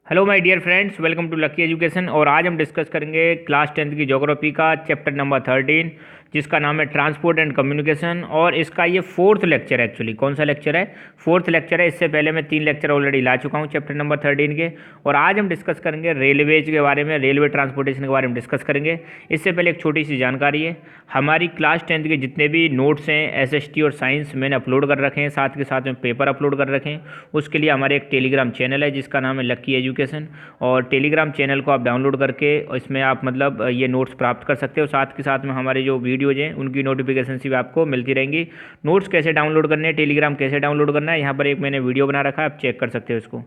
Hello my dear friends, welcome to Lucky Education. और आज हम डिस्कस करेंगे क्लास 10 की ज्योग्राफी का चैप्टर नंबर 13, जिसका नाम है ट्रांसपोर्ट एंड कम्युनिकेशन। और इसका ये फोर्थ लेक्चर है। एक्चुअली कौन सा लेक्चर है? फोर्थ लेक्चर है। इससे पहले मैं 3 लेक्चर ऑलरेडी ला चुका हूँ चैप्टर नंबर 13 के। और आज हम डिस्कस करेंगे रेलवेज के बारे में, रेलवे ट्रांसपोर्टेशन के बारे में डिस्कस करेंगे। इससे पहले एक छोटी सी जानकारी है, हमारी क्लास 10 के जितने भी नोट्स हैं एसएसटी और साइंस मैंने अपलोड कर रखे हैं, साथ के साथ में पेपर अपलोड कर रखे हैं। उसके लिए हमारे एक टेलीग्राम चैनल है जिसका नाम है लकी एजुकेशन। और टेलीग्राम चैनल को आप डाउनलोड करके इसमें आप मतलब ये नोट्स प्राप्त कर सकते हो। साथ के साथ में हमारे जो वीडियोज हैं उनकी नोटिफिकेशन भी आपको मिलती रहेंगी। नोट्स कैसे डाउनलोड करने हैं, टेलीग्राम कैसे डाउनलोड करना है, यहाँ पर एक मैंने वीडियो बना रखा है, आप चेक कर सकते हो इसको।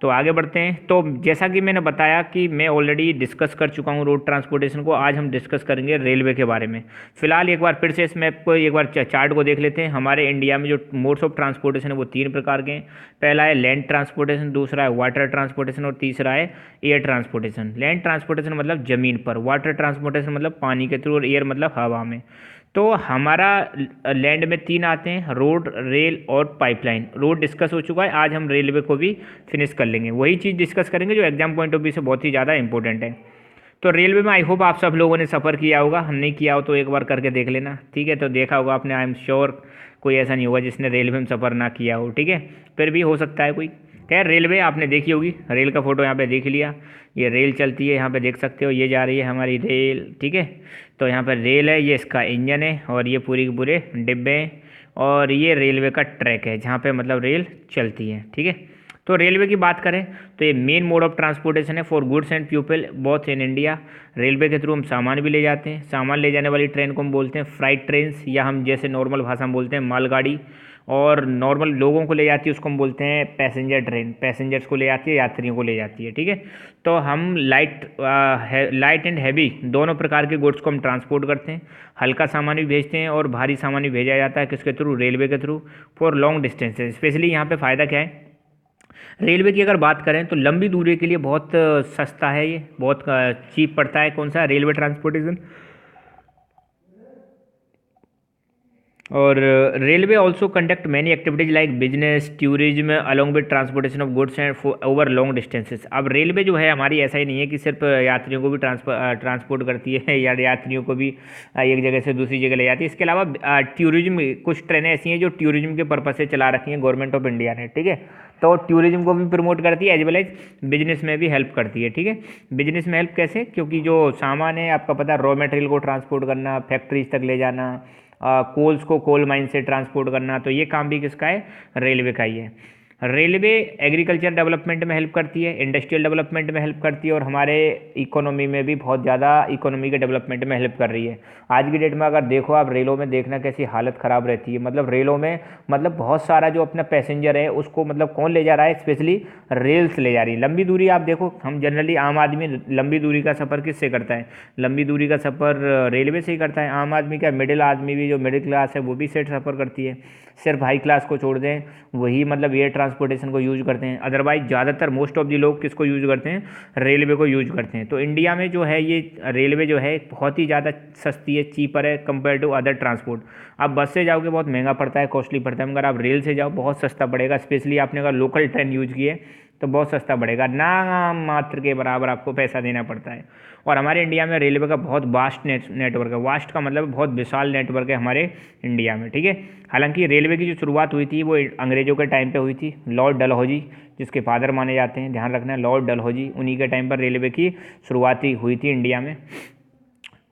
तो आगे बढ़ते हैं। तो जैसा कि मैंने बताया कि मैं ऑलरेडी डिस्कस कर चुका हूँ रोड ट्रांसपोर्टेशन को, आज हम डिस्कस करेंगे रेलवे के बारे में। फिलहाल एक बार फिर से इस मैप को एक बार चार्ट को देख लेते हैं। हमारे इंडिया में जो मोड्स ऑफ ट्रांसपोर्टेशन है वो 3 प्रकार के हैं। पहला है लैंड ट्रांसपोर्टेशन, दूसरा है वाटर ट्रांसपोर्टेशन और तीसरा है एयर ट्रांसपोर्टेशन। लैंड ट्रांसपोर्टेशन मतलब ज़मीन पर, वाटर ट्रांसपोर्टेशन मतलब पानी के थ्रू, और एयर मतलब हवा में। तो हमारा लैंड में 3 आते हैं, रोड, रेल और पाइपलाइन। रोड डिस्कस हो चुका है, आज हम रेलवे को भी फिनिश कर लेंगे। वही चीज़ डिस्कस करेंगे जो एग्जाम पॉइंट ऑफ व्यू से बहुत ही ज़्यादा इंपॉर्टेंट है। तो रेलवे में आई होप आप सब लोगों ने सफ़र किया होगा, नहीं किया हो तो एक बार करके देख लेना, ठीक है। तो देखा होगा आपने, आई एम श्योर कोई ऐसा नहीं होगा जिसने रेलवे में सफ़र ना किया हो, ठीक है। फिर भी हो सकता है कोई। खैर रेलवे आपने देखी होगी, रेल का फोटो यहाँ पे देख लिया। ये रेल चलती है, यहाँ पे देख सकते हो, ये जा रही है हमारी रेल, ठीक है। तो यहाँ पर रेल है, ये इसका इंजन है और ये पूरी के पूरे डिब्बे हैं। और ये रेलवे का ट्रैक है जहाँ पे मतलब रेल चलती है, ठीक है। तो रेलवे की बात करें तो ये मेन मोड ऑफ ट्रांसपोर्टेशन है for goods and people both in India. Railway के थ्रू हम सामान भी ले जाते हैं। सामान ले जाने वाली ट्रेन को हम बोलते हैं फ्राइट ट्रेन्स, या हम जैसे नॉर्मल भाषा में बोलते हैं मालगाड़ी। और नॉर्मल लोगों को ले जाती है उसको हम बोलते हैं पैसेंजर ट्रेन, पैसेंजर्स को ले जाती है, यात्रियों को ले जाती है, ठीक है। तो हम लाइट एंड हैवी दोनों प्रकार के गुड्स को हम ट्रांसपोर्ट करते हैं। हल्का सामान भी भेजते हैं और भारी सामान भी भेजा जाता है, किसके थ्रू? रेलवे के through, for long distances. Specially यहाँ पे फ़ायदा क्या है रेलवे की अगर बात करें तो लंबी दूरी के लिए बहुत सस्ता है, ये बहुत चीप पड़ता है। कौन सा? Railway transportation. और railway also conduct many activities like business, tourism along with transportation of goods and over long distances. अब रेलवे जो है हमारी ऐसा ही नहीं है कि सिर्फ यात्रियों को भी ट्रांसपोर्ट करती है या यात्रियों को भी एक जगह से दूसरी जगह ले जाती है। इसके अलावा टूरिज्म, कुछ ट्रेनें ऐसी हैं जो टूरिज्म के पर्पज से चला रखी हैं गवर्नमेंट ऑफ इंडिया ने, ठीक है। तो टूरिज्म को भी प्रमोट करती है एज वेल एज बिजनेस में भी हेल्प करती है, ठीक है। बिजनेस में हेल्प कैसे? क्योंकि जो सामान है आपका पता है, रॉ मटेरियल को ट्रांसपोर्ट करना, फैक्ट्रीज तक ले जाना, कोल्स को कोल माइन से ट्रांसपोर्ट करना, तो ये काम भी किसका है? रेलवे का ही है। रेलवे एग्रीकल्चर डेवलपमेंट में हेल्प करती है, इंडस्ट्रियल डेवलपमेंट में हेल्प करती है, और हमारे इकोनॉमी में भी बहुत ज़्यादा इकोनॉमी के डेवलपमेंट में हेल्प कर रही है। आज की डेट में अगर देखो आप, रेलों में देखना कैसी हालत ख़राब रहती है। मतलब रेलों में मतलब बहुत सारा जो अपना पैसेंजर है उसको मतलब कौन ले जा रहा है? स्पेशली रेल्स ले जा रही है। लंबी दूरी आप देखो, हम जनरली आम आदमी लंबी दूरी का सफ़र किससे करता है? लंबी दूरी का सफ़र रेलवे से ही करता है। आम आदमी क्या, मिडिल आदमी भी, जो मिडिल क्लास है वो भी से सफ़र करती है। सिर्फ हाई क्लास को छोड़ दें, वही मतलब एयर ट्रांसपोर्टेशन को यूज करते हैं। अदरवाइज ज़्यादातर मोस्ट ऑफ दी लोग किसको यूज करते हैं? रेलवे को यूज करते हैं। तो इंडिया में जो है ये रेलवे जो है बहुत ही ज़्यादा सस्ती है, चीपर है कंपेयर टू अदर ट्रांसपोर्ट। आप बस से जाओगे बहुत महंगा पड़ता है, कॉस्टली पड़ता है, मगर आप रेल से जाओ बहुत सस्ता पड़ेगा। स्पेशली आपने अगर लोकल ट्रेन यूज की है तो बहुत सस्ता पड़ेगा, ना मात्र के बराबर आपको पैसा देना पड़ता है। और हमारे इंडिया में रेलवे का बहुत वास्ट नेटवर्क है। वास्ट का मतलब बहुत विशाल नेटवर्क है हमारे इंडिया में, ठीक है। हालांकि रेलवे की जो शुरुआत हुई थी वो अंग्रेजों के टाइम पे हुई थी। लॉर्ड डलहौजी जिसके फादर माने जाते हैं, ध्यान रखना है, लॉर्ड डलहौजी, उन्हीं के टाइम पर रेलवे की शुरुआत हुई थी इंडिया में।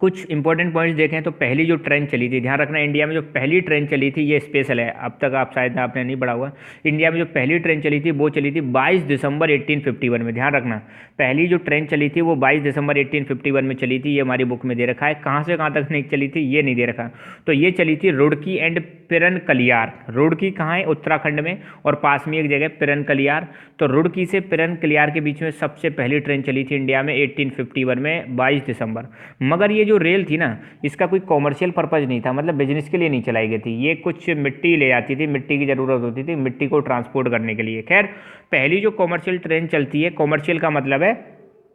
कुछ इंपॉर्टेंट पॉइंट्स देखें तो पहली जो ट्रेन चली थी, ध्यान रखना, इंडिया में जो पहली ट्रेन चली थी ये स्पेशल है, अब तक आप शायद आपने नहीं पढ़ा हुआ। इंडिया में जो पहली ट्रेन चली थी वो चली थी 22 दिसंबर 1851 में। ध्यान रखना, पहली जो ट्रेन चली थी वो 22 दिसंबर 1851 में चली थी। ये हमारी बुक में दे रखा है। कहाँ से कहाँ तक नहीं चली थी ये नहीं दे रखा। तो ये चली थी रुड़की एंड पिरन कलियार। रुड़की कहाँ है? उत्तराखंड में, और पास में एक जगह पिरन कलियार। तो रुड़की से पिरन कलियार के बीच में सबसे पहली ट्रेन चली थी इंडिया में 1851 में 22 दिसंबर। मगर ये जो रेल थी ना, इसका कोई कॉमर्शियल पर्पज़ नहीं था, मतलब बिजनेस के लिए नहीं चलाई गई थी। ये कुछ मिट्टी ले जाती थी, मिट्टी की ज़रूरत होती थी मिट्टी को ट्रांसपोर्ट करने के लिए। खैर पहली जो कॉमर्शियल ट्रेन चलती है, कॉमर्शियल का मतलब है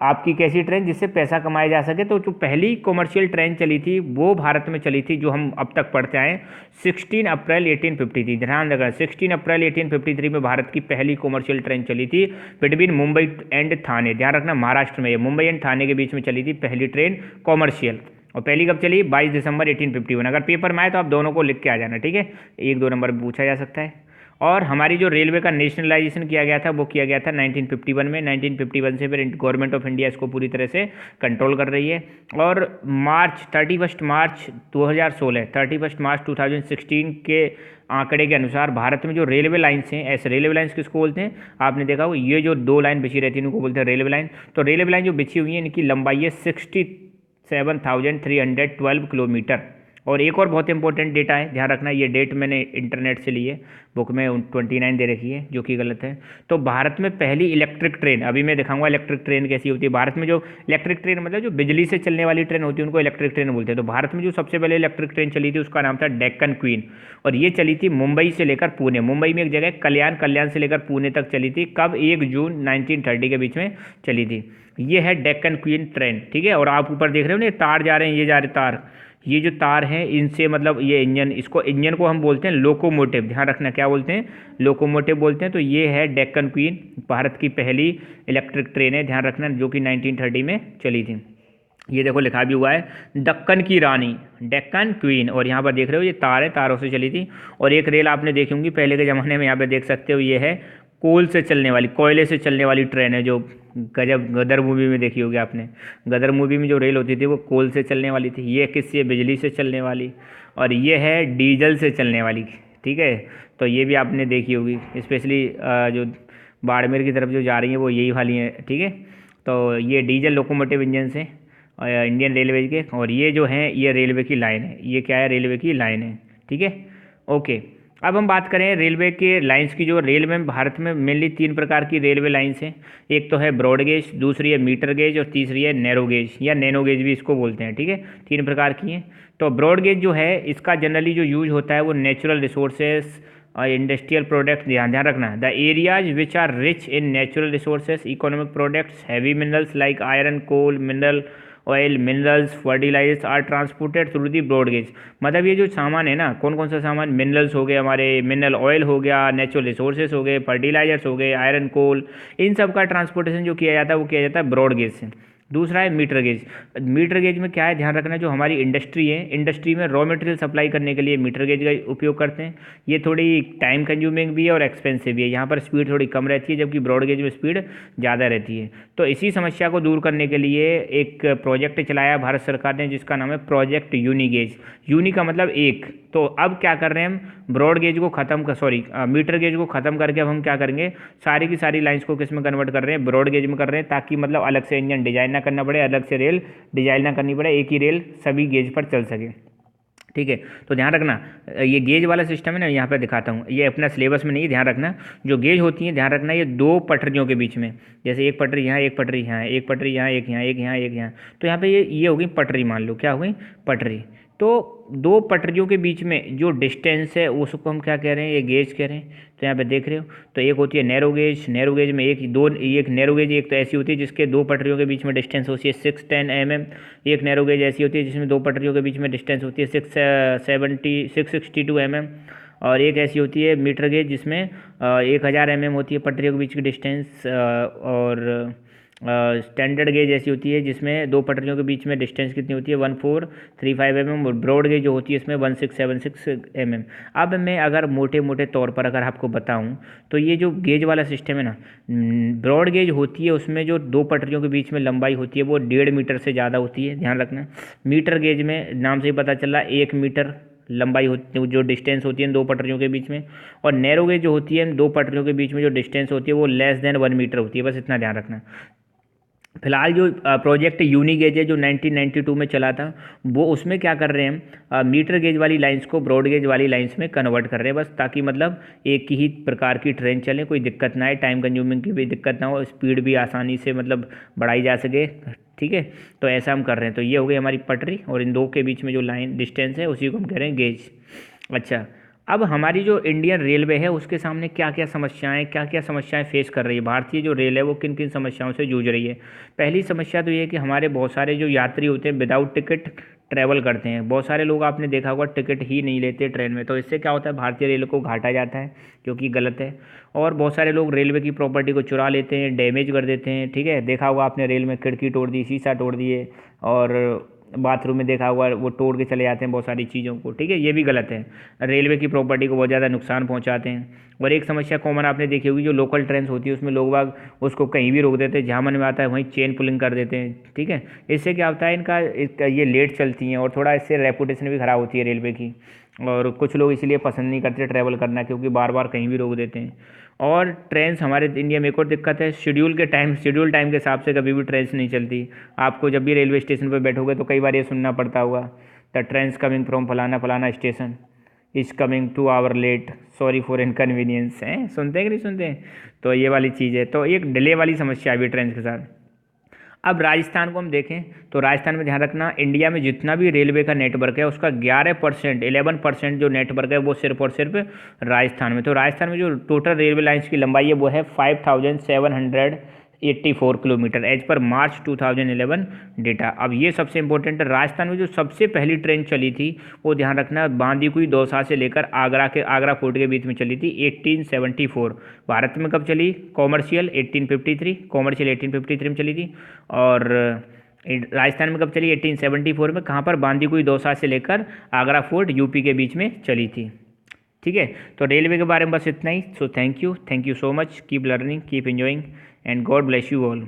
आपकी कैसी ट्रेन जिससे पैसा कमाया जा सके। तो जो पहली कॉमर्शियल ट्रेन चली थी वो भारत में चली थी, जो हम अब तक पढ़ते आए, 16 अप्रैल 1853। ध्यान रखना 16 अप्रैल 1853 में भारत की पहली कॉमर्शियल ट्रेन चली थी बिटवीन मुंबई एंड थाने। ध्यान रखना महाराष्ट्र में, मुंबई एंड थाने के बीच में चली थी पहली ट्रेन कॉमर्शियल। और पहली कब चली? 22 दिसंबर 1851। अगर पेपर में आए तो आप दोनों को लिख के आ जाना, ठीक है, 1-2 नंबर पूछा जा सकता है। और हमारी जो रेलवे का नेशनलाइजेशन किया गया था वो किया गया था 1951 में। 1951 से फिर गवर्नमेंट ऑफ इंडिया इसको पूरी तरह से कंट्रोल कर रही है। और 31 मार्च 2016, 31 मार्च 2016 के आंकड़े के अनुसार भारत में जो रेलवे लाइन्स हैं, ऐसे रेलवे लाइन्स किसको बोलते हैं? आपने देखा हो ये जो 2 लाइन बिछी रहती है इनको बोलते हैं रेलवे लाइन। तो रेलवे लाइन जो बिछी हुई है इनकी लंबाई है 67,312 किलोमीटर। और एक और बहुत इंपॉर्टेंट डेटा है, ध्यान रखना, ये डेट मैंने इंटरनेट से ली है, बुक में 29 दे रखी है जो कि गलत है। तो भारत में पहली इलेक्ट्रिक ट्रेन, अभी मैं दिखाऊंगा इलेक्ट्रिक ट्रेन कैसी होती है। भारत में जो इलेक्ट्रिक ट्रेन मतलब जो बिजली से चलने वाली ट्रेन होती है उनको इलेक्ट्रिक ट्रेन बोलते हैं। तो भारत में जो सबसे पहले इलेक्ट्रिक ट्रेन चली थी उसका नाम था डेक्कन क्वीन। और ये चली थी मुंबई से लेकर पुणे, मुंबई में एक जगह कल्याण से लेकर पुणे तक चली थी। कब? 1 जून 1930 के बीच में चली थी। ये है डेक्कन क्वीन ट्रेन, ठीक है। और आप ऊपर देख रहे हो ना तार जा रहे हैं, ये जा रहे तार, ये जो तार हैं इनसे मतलब ये इंजन, इसको इंजन को हम बोलते हैं लोकोमोटिव। ध्यान रखना क्या बोलते हैं? लोकोमोटिव बोलते हैं। तो ये है डेक्कन क्वीन, भारत की पहली इलेक्ट्रिक ट्रेन है, ध्यान रखना, जो कि 1930 में चली थी। ये देखो लिखा भी हुआ है दक्कन की रानी, डेक्कन क्वीन। और यहाँ पर देख रहे हो ये तार है, तारों से चली थी। और एक रेल आपने देखी होंगी पहले के ज़माने में, यहाँ पे देख सकते हो, ये है कोल से चलने वाली, कोयले से चलने वाली ट्रेन है, जो गदर मूवी में देखी होगी आपने। गदर मूवी में जो रेल होती थी वो कोल से चलने वाली थी। ये किससे? बिजली से चलने वाली। और ये है डीजल से चलने वाली, ठीक है। तो ये भी आपने देखी होगी, स्पेशली जो बाड़मेर की तरफ जो जा रही है वो यही वाली है, ठीक है। तो ये डीजल लोकोमोटिव इंजन से इंडियन रेलवे के। और ये जो है ये रेलवे की लाइन है, ये क्या है? रेलवे की लाइन है, ठीक है, ओके। अब हम बात करें रेलवे के लाइंस की। जो रेलवे में भारत में मेनली 3 प्रकार की रेलवे लाइंस हैं। एक तो है ब्रॉड गेज, दूसरी है मीटर गेज और तीसरी है नैरो गेज या नैनो गेज भी इसको बोलते हैं, ठीक है। 3 प्रकार की हैं। तो ब्रॉड गेज जो है इसका जनरली जो यूज होता है वो नेचुरल रिसोर्सेज और इंडस्ट्रियल प्रोडक्ट्स, ध्यान रखना, the areas which are rich in natural resources, economic products, heavy minerals like iron, coal, mineral oil, minerals, fertilisers are transported through the broad gauge. मतलब ये जो सामान है ना, कौन कौन सा सामान? मिनरल्स हो गए हमारे, मिनरल ऑयल हो गया, नेचुरल रिसोर्सेज हो गए, फर्टिलाइजर्स हो गए, आयरन, कोल, इन सब का ट्रांसपोर्टेशन जो किया जाता है वो किया जाता है ब्रॉड गेज से। दूसरा है मीटर गेज। मीटर गेज में क्या है? ध्यान रखना, जो हमारी इंडस्ट्री है, इंडस्ट्री में रॉ मटेरियल सप्लाई करने के लिए मीटर गेज का उपयोग करते हैं। ये थोड़ी टाइम कंज्यूमिंग भी है और एक्सपेंसिव भी है। यहाँ पर स्पीड थोड़ी कम रहती है जबकि ब्रॉड गेज में स्पीड ज़्यादा रहती है। तो इसी समस्या को दूर करने के लिए एक प्रोजेक्ट चलाया भारत सरकार ने जिसका नाम है प्रोजेक्ट यूनी गेज। यूनी का मतलब एक। तो अब क्या कर रहे हैं हम? ब्रॉड गेज को खत्म कर मीटर गेज को खत्म करके अब हम क्या करेंगे? सारी की सारी लाइंस को किस में कन्वर्ट कर रहे हैं? ब्रॉड गेज में कर रहे हैं, ताकि मतलब अलग से इंजन डिजाइन ना करना पड़े, अलग से रेल डिजाइन ना करनी पड़े, एक ही रेल सभी गेज पर चल सके, ठीक है। तो ध्यान रखना ये गेज वाला सिस्टम है ना, यहाँ पे दिखाता हूँ, ये अपना सिलेबस में नहीं है, ध्यान रखना। जो गेज होती है, ध्यान रखना, ये 2 पटरियों के बीच में, जैसे एक पटरी यहाँ, एक पटरी यहाँ, एक पटरी यहाँ, एक यहाँ, एक यहाँ, एक यहाँ। तो यहाँ पे ये हो गई पटरी, मान लो क्या हो गई? पटरी। तो 2 पटरियों के बीच में जो डिस्टेंस है उसको हम क्या कह रहे हैं? ये गेज कह रहे हैं। तो यहाँ पे देख रहे हो, तो एक होती है नैरो गेज। नैरो गेज में एक नैरो गेज एक तो ऐसी होती है जिसके 2 पटरियों के बीच में डिस्टेंस होती है 610 mm। एक नैरो गेज ऐसी होती है जिसमें 2 पटरियों के बीच में डिस्टेंस होती है 662 mm। और एक ऐसी होती है मीटर गेज जिसमें 1000 mm होती है पटरियों के बीच की डिस्टेंस। और स्टैंडर्ड गेज ऐसी होती है जिसमें 2 पटरियों के बीच में डिस्टेंस कितनी होती है? 1435 mm। और ब्रॉड गेज जो होती है इसमें 1676 mm। अब मैं अगर मोटे मोटे तौर पर अगर आपको बताऊं तो ये जो गेज वाला सिस्टम है ना, ब्रॉड गेज होती है उसमें जो 2 पटरियों के बीच में लंबाई होती है वो 1.5 मीटर से ज़्यादा होती है, ध्यान रखना। मीटर गेज में नाम से ही पता चला 1 मीटर लंबाई होती है, जो डिस्टेंस होती है 2 पटरियों के बीच में। और नैरो गेज जो होती है 2 पटरियों के बीच में जो डिस्टेंस होती है वो लेस देन 1 मीटर होती है, बस इतना ध्यान रखना। फिलहाल जो प्रोजेक्ट यूनी गेज है जो 1992 में चला था, वो उसमें क्या कर रहे हैं? मीटर गेज वाली लाइंस को ब्रॉड गेज वाली लाइंस में कन्वर्ट कर रहे हैं, बस ताकि मतलब एक ही प्रकार की ट्रेन चले, कोई दिक्कत ना आए, टाइम कंज्यूमिंग की भी दिक्कत ना हो, स्पीड भी आसानी से मतलब बढ़ाई जा सके, ठीक है। तो ऐसा हम कर रहे हैं। तो ये हो गई हमारी पटरी और इन 2 के बीच में जो लाइन डिस्टेंस है उसी को हम कह रहे हैं गेज। अच्छा, अब हमारी जो इंडियन रेलवे है उसके सामने क्या क्या समस्याएं फेस कर रही है, भारतीय जो रेल है वो किन किन समस्याओं से जूझ रही है। पहली समस्या तो ये है कि हमारे बहुत सारे जो यात्री होते हैं विदाउट टिकट ट्रैवल करते हैं। बहुत सारे लोग आपने देखा होगा टिकट ही नहीं लेते ट्रेन में, तो इससे क्या होता है भारतीय रेल को घाटा जाता है, जो कि गलत है। और बहुत सारे लोग रेलवे की प्रॉपर्टी को चुरा लेते हैं, डैमेज कर देते हैं, ठीक है। देखा होगा आपने रेल में खिड़की तोड़ दी, शीशा तोड़ दिए, और बाथरूम में देखा हुआ वो तोड़ के चले जाते हैं बहुत सारी चीज़ों को, ठीक है। ये भी गलत है, रेलवे की प्रॉपर्टी को बहुत ज़्यादा नुकसान पहुंचाते हैं। और एक समस्या कॉमन आपने देखी होगी, जो लोकल ट्रेन होती है उसमें लोग बाग उसको कहीं भी रोक देते हैं, जहाँ मन में आता है वहीं चेन पुलिंग कर देते हैं, ठीक है। इससे क्या होता है इनका ये लेट चलती हैं और थोड़ा इससे रेपुटेशन भी ख़राब होती है रेलवे की, और कुछ लोग इसलिए पसंद नहीं करते ट्रैवल करना, क्योंकि बार बार कहीं भी रोक देते हैं। और ट्रेन्स हमारे इंडिया में एक और दिक्कत है, शेड्यूल टाइम के हिसाब से कभी भी ट्रेन्स नहीं चलती। आपको जब भी रेलवे स्टेशन पर बैठोगे तो कई बार ये सुनना पड़ता होगा, द ट्रेन्स कमिंग फ्रॉम फलाना फलाना station is coming 2 hour late, sorry for inconvenience हैं, सुनते हैं कि नहीं सुनते हैं। तो ये वाली चीज़ है, तो एक डिले वाली समस्या भी ट्रेन के साथ। अब राजस्थान को हम देखें तो राजस्थान में ध्यान रखना, इंडिया में जितना भी रेलवे का नेटवर्क है उसका 11% जो नेटवर्क है वो सिर्फ और सिर्फ राजस्थान में। तो राजस्थान में जो टोटल रेलवे लाइन्स की लंबाई है वो है 5784 किलोमीटर एज पर मार्च 2011 डेटा। अब ये सबसे इंपॉर्टेंट है, राजस्थान में जो सबसे पहली ट्रेन चली थी वो ध्यान रखना बांदीकुई दौसा से लेकर आगरा फोर्ट के बीच में चली थी 1874। भारत में कब चली कॉमर्शियल 1853 में चली थी। और राजस्थान में कब चली 1874 में, कहाँ पर बांदीकुई दौसा से लेकर आगरा फोर्ट यूपी के बीच में चली थी, ठीक है। तो रेलवे के बारे में बस इतना ही। So thank you so much, keep learning, keep enjoying, and God bless you all.